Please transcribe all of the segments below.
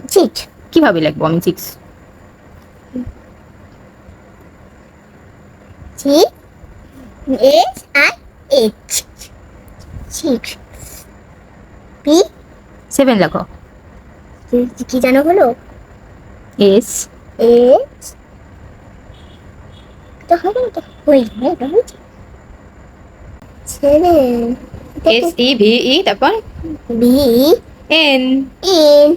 Six. কিভাবে লিখবো আমি 6? C S I H, six. P 7 লেখো। কি জানো হলো? এস এস তো হবে না তো, হয়ে এটা হয়েছে seven. S E V E তারপর বি এন। এন,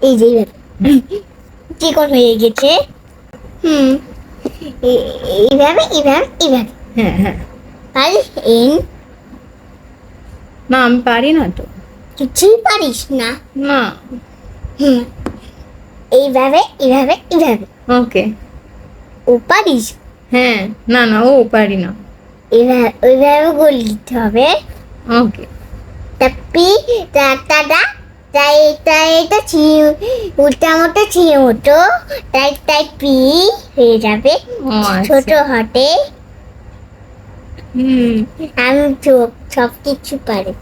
এই যে চিকন হয়ে গেছে। হুম, এইভাবে এইভাবে এইভাবে হ্যাঁ হ্যাঁ। আর এন। না আমি পারি না তো। কিছুই পারিস না। না। হুম, এইভাবে এইভাবে এইভাবে ওকে। ও পারিস। হ্যাঁ। না না ও পারি না। এইভাবে ওইভাবে গোল দিতে হবে। ওকে। টাপি টাটা তাই তাই এটা উল্টা মোটা ছিঁড়ে মতো, তাই তাই পি হয়ে যাবে ও ছোট আচ্ছা। হাতে। হুম। আমি চোখ সব কিছু পারি।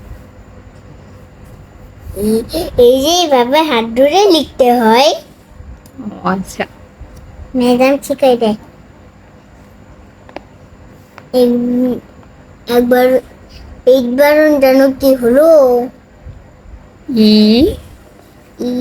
এই যে এইভাবে হাত ধরে লিখতে হয়, ও আচ্ছা। ম্যাডাম শিখাই দেয়। এই- একবার এইবার জানো কি হলো? ই ই